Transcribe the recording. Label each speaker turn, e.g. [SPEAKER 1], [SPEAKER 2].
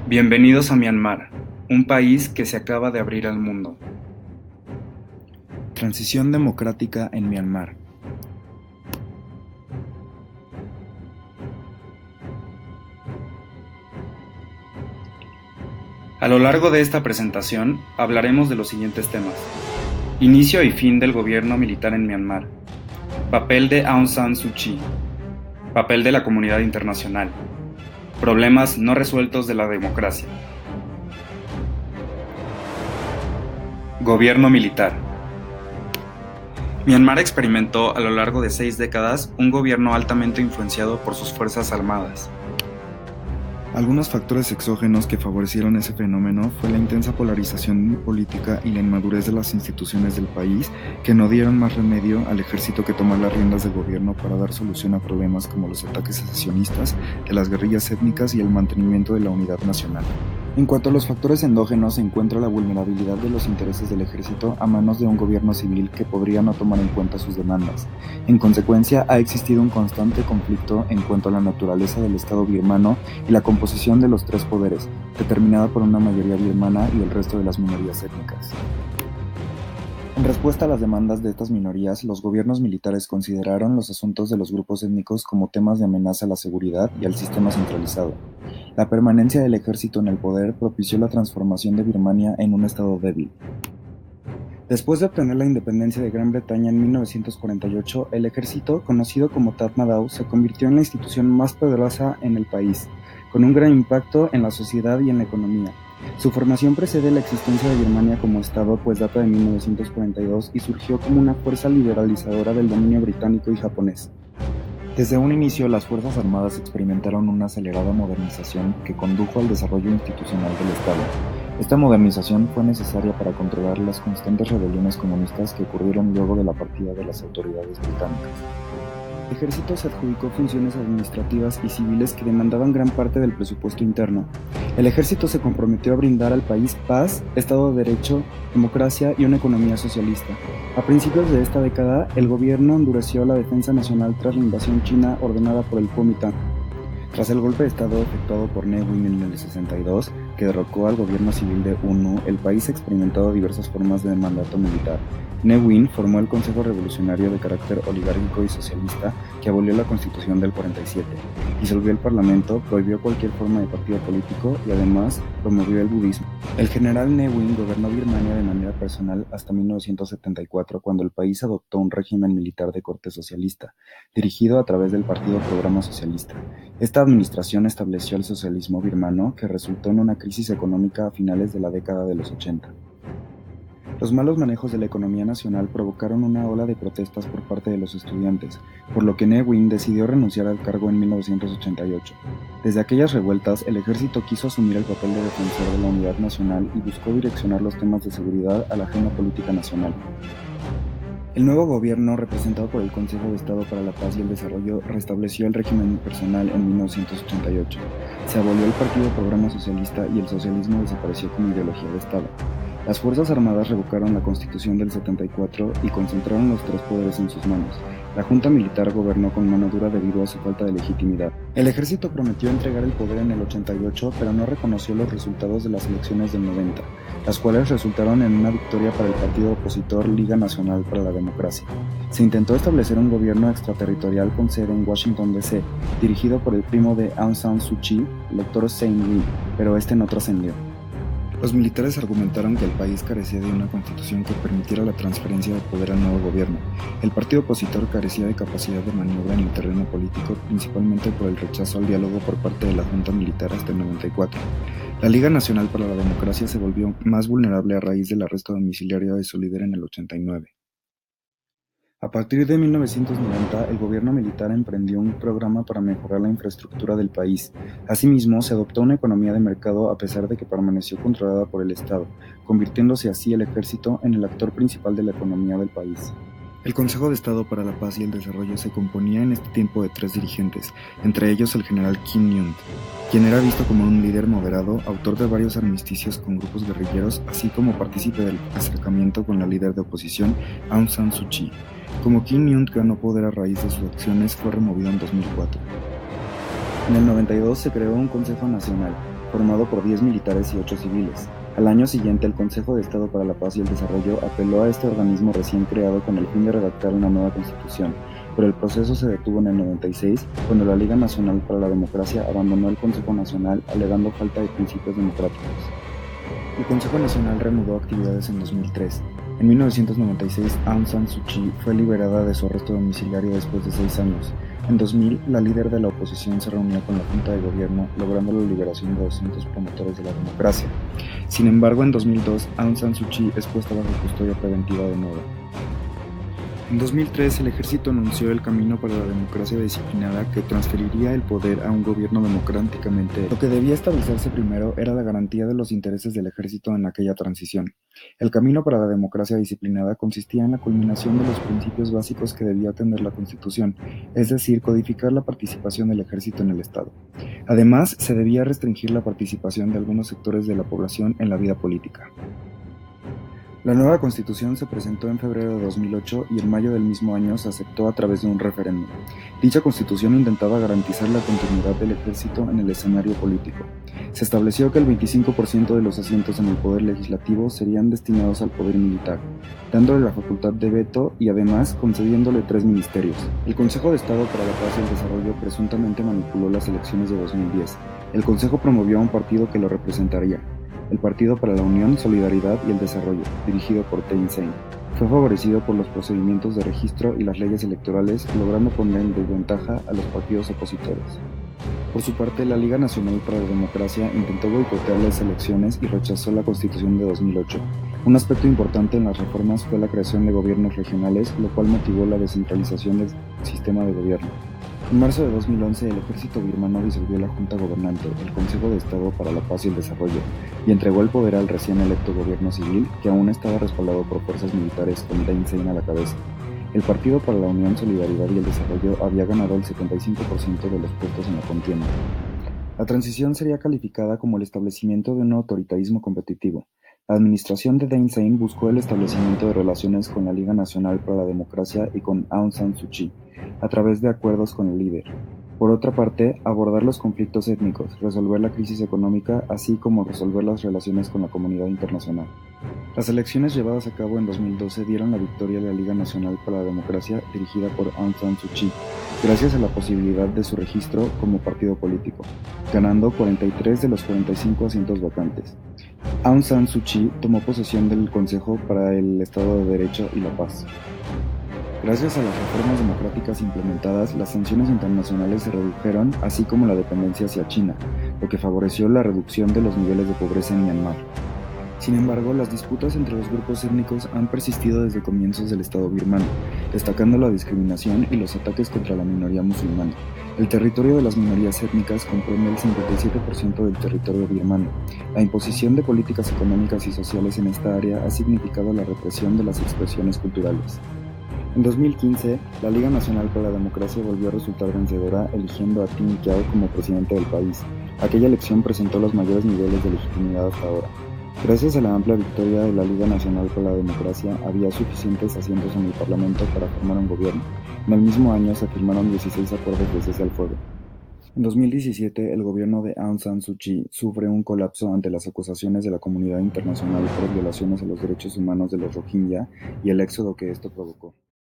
[SPEAKER 1] Bienvenidos a Myanmar, un país que se acaba de abrir al mundo.
[SPEAKER 2] Transición democrática en Myanmar.
[SPEAKER 1] A lo largo de esta presentación hablaremos de los siguientes temas: inicio y fin del gobierno militar en Myanmar, papel de Aung San Suu Kyi, papel de la comunidad internacional, problemas no resueltos de la democracia. Gobierno militar. Myanmar experimentó a lo largo de 6 décadas un gobierno altamente influenciado por sus fuerzas armadas.
[SPEAKER 2] Algunos factores exógenos que favorecieron ese fenómeno fue la intensa polarización política y la inmadurez de las instituciones del país, que no dieron más remedio al ejército que tomar las riendas del gobierno para dar solución a problemas como los ataques secesionistas de las guerrillas étnicas y el mantenimiento de la unidad nacional. En cuanto a los factores endógenos, se encuentra la vulnerabilidad de los intereses del ejército a manos de un gobierno civil que podría no tomar en cuenta sus demandas. En consecuencia, ha existido un constante conflicto en cuanto a la naturaleza del Estado birmano y la composición de los tres poderes, determinada por una mayoría birmana y el resto de las minorías étnicas. En respuesta a las demandas de estas minorías, los gobiernos militares consideraron los asuntos de los grupos étnicos como temas de amenaza a la seguridad y al sistema centralizado. La permanencia del ejército en el poder propició la transformación de Birmania en un estado débil. Después de obtener la independencia de Gran Bretaña en 1948, el ejército, conocido como Tatmadaw, se convirtió en la institución más poderosa en el país, con un gran impacto en la sociedad y en la economía. Su formación precede la existencia de Birmania como estado, pues data de 1942 y surgió como una fuerza liberalizadora del dominio británico y japonés. Desde un inicio, las Fuerzas Armadas experimentaron una acelerada modernización que condujo al desarrollo institucional del Estado. Esta modernización fue necesaria para controlar las constantes rebeliones comunistas que ocurrieron luego de la partida de las autoridades británicas. El ejército se adjudicó funciones administrativas y civiles que demandaban gran parte del presupuesto interno. El ejército se comprometió a brindar al país paz, Estado de Derecho, democracia y una economía socialista. A principios de esta década, el gobierno endureció la defensa nacional tras la invasión china ordenada por el Kuomintang. Tras el golpe de Estado efectuado por Ne Win en el 62, que derrocó al gobierno civil de UNO, el país ha experimentado diversas formas de mandato militar. Ne Win formó el Consejo Revolucionario de carácter oligárquico y socialista, que abolió la Constitución del 47, disolvió el Parlamento, prohibió cualquier forma de partido político y además promovió el budismo. El general Ne Win gobernó Birmania de manera personal hasta 1974, cuando el país adoptó un régimen militar de corte socialista, dirigido a través del Partido Programa Socialista. Esta administración estableció el socialismo birmano, que resultó en una crisis económica a finales de la década de los 80. Los malos manejos de la economía nacional provocaron una ola de protestas por parte de los estudiantes, por lo que Ne Win decidió renunciar al cargo en 1988. Desde aquellas revueltas, el ejército quiso asumir el papel de defensor de la unidad nacional y buscó direccionar los temas de seguridad a la agenda política nacional. El nuevo gobierno, representado por el Consejo de Estado para la Paz y el Desarrollo, restableció el régimen personal en 1988. Se abolió el Partido Programa Socialista y el socialismo desapareció como ideología de Estado. Las Fuerzas Armadas revocaron la Constitución del 74 y concentraron los tres poderes en sus manos. La Junta Militar gobernó con mano dura debido a su falta de legitimidad. El ejército prometió entregar el poder en el 88, pero no reconoció los resultados de las elecciones del 90, las cuales resultaron en una victoria para el partido opositor Liga Nacional para la Democracia. Se intentó establecer un gobierno extraterritorial con sede en Washington, D.C., dirigido por el primo de Aung San Suu Kyi, el Dr. Sein Lee, pero este no trascendió. Los militares argumentaron que el país carecía de una constitución que permitiera la transferencia de poder al nuevo gobierno. El partido opositor carecía de capacidad de maniobra en el terreno político, principalmente por el rechazo al diálogo por parte de la Junta Militar hasta el 94. La Liga Nacional para la Democracia se volvió más vulnerable a raíz del arresto domiciliario de su líder en el 89. A partir de 1990, el gobierno militar emprendió un programa para mejorar la infraestructura del país. Asimismo, se adoptó una economía de mercado a pesar de que permaneció controlada por el Estado, convirtiéndose así el ejército en el actor principal de la economía del país. El Consejo de Estado para la Paz y el Desarrollo se componía en este tiempo de 3 dirigentes, entre ellos el general Kim Nyunt, quien era visto como un líder moderado, autor de varios armisticios con grupos guerrilleros, así como partícipe del acercamiento con la líder de oposición, Aung San Suu Kyi. Como Kim Nyunt ganó poder a raíz de sus acciones, fue removido en 2004. En el 92 se creó un Consejo Nacional, formado por 10 militares y 8 civiles. Al año siguiente, el Consejo de Estado para la Paz y el Desarrollo apeló a este organismo recién creado con el fin de redactar una nueva constitución, pero el proceso se detuvo en el 96, cuando la Liga Nacional para la Democracia abandonó el Consejo Nacional alegando falta de principios democráticos. El Consejo Nacional reanudó actividades en 2003. En 1996, Aung San Suu Kyi fue liberada de su arresto domiciliario después de 6 años. En 2000, la líder de la oposición se reunió con la Junta de Gobierno, logrando la liberación de 200 promotores de la democracia. Sin embargo, en 2002, Aung San Suu Kyi es puesta bajo custodia preventiva de nuevo. En 2003, el ejército anunció el camino para la democracia disciplinada que transferiría el poder a un gobierno democráticamente. Lo que debía establecerse primero era la garantía de los intereses del ejército en aquella transición. El camino para la democracia disciplinada consistía en la culminación de los principios básicos que debía tener la Constitución, es decir, codificar la participación del ejército en el Estado. Además, se debía restringir la participación de algunos sectores de la población en la vida política. La nueva Constitución se presentó en febrero de 2008 y en mayo del mismo año se aceptó a través de un referéndum. Dicha Constitución intentaba garantizar la continuidad del ejército en el escenario político. Se estableció que el 25% de los asientos en el poder legislativo serían destinados al poder militar, dándole la facultad de veto y además concediéndole 3 ministerios. El Consejo de Estado para la Paz y el Desarrollo presuntamente manipuló las elecciones de 2010. El Consejo promovió a un partido que lo representaría, el Partido para la Unión, Solidaridad y el Desarrollo, dirigido por Thein Sein. Fue favorecido por los procedimientos de registro y las leyes electorales, logrando poner en desventaja a los partidos opositores. Por su parte, la Liga Nacional para la Democracia intentó boicotear las elecciones y rechazó la Constitución de 2008. Un aspecto importante en las reformas fue la creación de gobiernos regionales, lo cual motivó la descentralización del sistema de gobierno. En marzo de 2011, el ejército birmano disolvió la Junta Gobernante, el Consejo de Estado para la Paz y el Desarrollo, y entregó el poder al recién electo gobierno civil, que aún estaba respaldado por fuerzas militares con Thein Sein a la cabeza. El Partido para la Unión, Solidaridad y el Desarrollo había ganado el 75% de los puestos en la contienda. La transición sería calificada como el establecimiento de un autoritarismo competitivo. La administración de Thein Sein buscó el establecimiento de relaciones con la Liga Nacional para la Democracia y con Aung San Suu Kyi, a través de acuerdos con el líder. Por otra parte, abordar los conflictos étnicos, resolver la crisis económica, así como resolver las relaciones con la comunidad internacional. Las elecciones llevadas a cabo en 2012 dieron la victoria a la Liga Nacional para la Democracia, dirigida por Aung San Suu Kyi, gracias a la posibilidad de su registro como partido político, ganando 43 de los 45 asientos vacantes. Aung San Suu Kyi tomó posesión del Consejo para el Estado de Derecho y la Paz. Gracias a las reformas democráticas implementadas, las sanciones internacionales se redujeron, así como la dependencia hacia China, lo que favoreció la reducción de los niveles de pobreza en Myanmar. Sin embargo, las disputas entre los grupos étnicos han persistido desde comienzos del Estado birmano, destacando la discriminación y los ataques contra la minoría musulmana. El territorio de las minorías étnicas comprende el 57% del territorio birmano. La imposición de políticas económicas y sociales en esta área ha significado la represión de las expresiones culturales. En 2015, la Liga Nacional para la Democracia volvió a resultar vencedora, eligiendo a Tin Kyaw como presidente del país. Aquella elección presentó los mayores niveles de legitimidad hasta ahora. Gracias a la amplia victoria de la Liga Nacional para la Democracia, había suficientes asientos en el Parlamento para formar un gobierno. En el mismo año se firmaron 16 acuerdos de cese al fuego. En 2017, el gobierno de Aung San Suu Kyi sufre un colapso ante las acusaciones de la comunidad internacional por violaciones a los derechos humanos de los Rohingya y el éxodo que esto provocó.